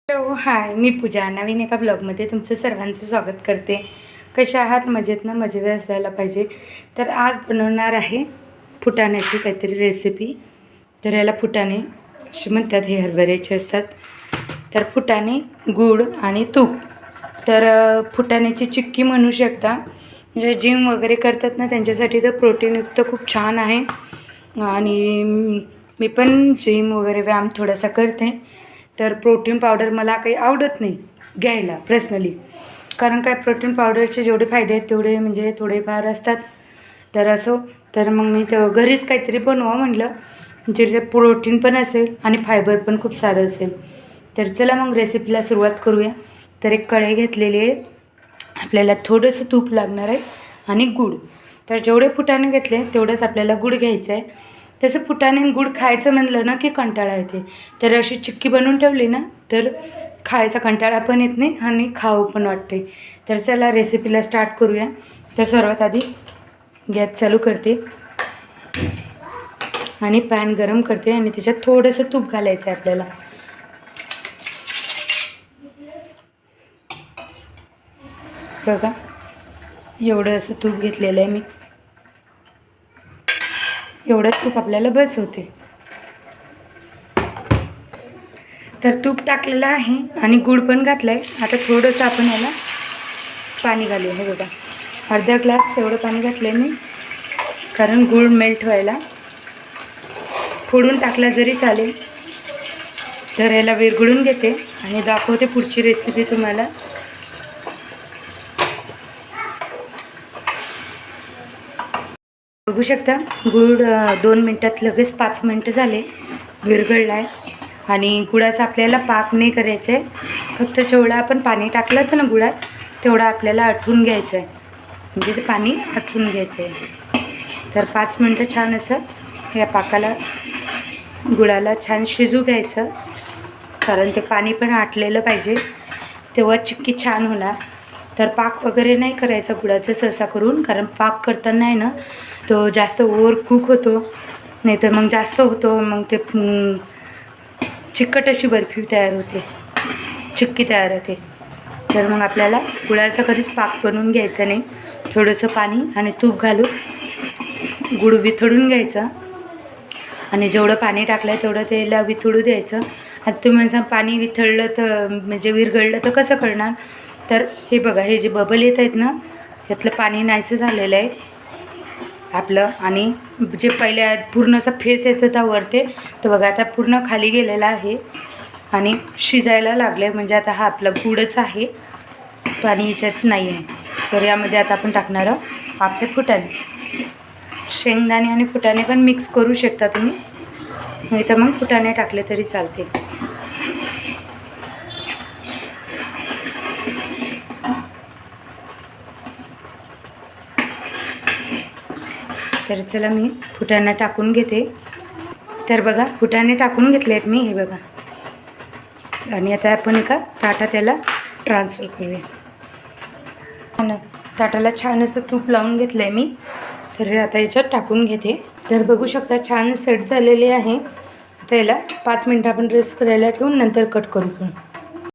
Hello hi, मी पूजा. नवीन एका ब्लॉगमध्ये तुमचं सर्वांचं स्वागत करते. कशा आहात? मजेत ना? मजेत असायला पाहिजे. तर आज बनवणार आहे फुटाण्याची काहीतरी रेसिपी. तर याला फुटाणे असे म्हणतात, हे हरभऱ्याचे असतात. तर फुटाणे, गूळ आणि तूप. तर फुटाण्याची चिक्की म्हणू शकता. म्हणजे जिम वगैरे करतात ना, त्यांच्यासाठी तर प्रोटीनयुक्त खूप छान आहे. आणि मी पण जिम वगैरे व्यायाम थोडासा करते. तर प्रोटीन पावडर मला काही आवडत नाही घ्यायला पर्सनली, कारण काय प्रोटीन पावडरचे जेवढे फायदे आहेत तेवढे म्हणजे थोडेफार असतात. तर असो, तर मग मी तर घरीच काहीतरी बनवा म्हटलं जे प्रोटीन पण असेल आणि फायबर पण खूप सारं असेल. तर चला मग रेसिपीला सुरुवात करूया. तर एक कढई घेतलेली आहे, आपल्याला थोडंसं तूप लागणार आहे आणि गूळ. तर जेवढे फुटाणे घेतले तेवढंच आपल्याला गूळ घ्यायचं आहे. तसं फुटाणे गूळ खायचं म्हणलं ना की कंटाळा येते. तर अशी चिक्की बनवून ठेवली ना तर खायचा कंटाळा पण येत नाही आणि खावं पण वाटते. तर चला रेसिपीला स्टार्ट करूया. तर सर्वात आधी गॅस चालू करते आणि पॅन गरम करते आणि त्याच्यात थोडंसं तूप घालायचं आहे आपल्याला. बघा, एवढं असं तूप घेतलेलं आहे मी. एवढं तूप आपल्याला बस होते. तर तूप टाकलेलं आहे आणि गूळ पण घातलं आहे. आता थोडंसं आपण याला पाणी घालूया. हे बघा, अर्धा ग्लास एवढं पाणी घातलं आहे मी, कारण गूळ मेल्ट व्हायला. फोडून टाकला जरी चालेल. तर याला विरघळून घेते आणि दाखवते पुढची रेसिपी तुम्हाला. बघू शकता, गूळ 2 मिनटात लगेच 5 मिनटं झाले विरघळला आहे. आणि गुळाचा आपल्याला पाक नाही करायचं आहे, फक्त जेवढं आपण पाणी टाकलं होतं ना गुळात तेवढं आपल्याला आटवून घ्यायचं आहे. म्हणजे ते पाणी आटवून घ्यायचं आहे. तर 5 मिनटं छान असं या पाकाला, गुळाला छान शिजू घ्यायचं, कारण ते पाणी पण आटलेलं पाहिजे, तेव्हा चिक्की छान होणार. तर पाक वगैरे नाही करायचा गुळाचं सहसा करून, कारण पाक करताना आहे ना तो जास्त ओव्हर कुक होतो, नाही तर मग जास्त होतो, मग ते चिकट अशी बर्फी तयार होते, चिक्की तयार होते. तर मग आपल्याला गुळाचा कधीच पाक बनवून घ्यायचा नाही. थोडंसं पाणी आणि तूप घालून गुळ वितळून घ्यायचा आणि जेवढं पाणी टाकलं आहे तेवढं त्याला वितळू द्यायचं. आता तुम्ही म्हणता पाणी वितळलं तर म्हणजे विरघळलं तर कसं कळणार? तर हे बघा, हे जे बबल येत आहेत ना, यातलं पाणी नाहीसं झालेलं आहे आपलं. आणि जे पहिल्या पूर्ण असा फेस येत होता वरते, तर बघा आता पूर्ण खाली गेलेला आहे आणि शिजायला लागलं आहे. म्हणजे आता हा आपला गुळच आहे, पाणी याच्यात नाही आहे. तर यामध्ये आता आपण टाकणार आहोत आपले फुटाणे. शेंगदाणे आणि फुटाणे पण मिक्स करू शकता तुम्ही, नाही तर मग फुटाणे टाकले तरी चालते. तर चला मी फुटाणा टाकून घेते. तर बघा, फुटाणे टाकून घेतले आहेत मी, हे बघा. आणि आता आपण एका ताटात त्याला ट्रान्सफर करूया. ताटाला छान असं तूप लावून घेतलं आहे मी. तर आता याच्यात टाकून घेते. तर बघू शकता छान सेट झालेले आहे. आता याला 5 मिनटं आपण रेस्ट करायला ठेवून नंतर कट करू.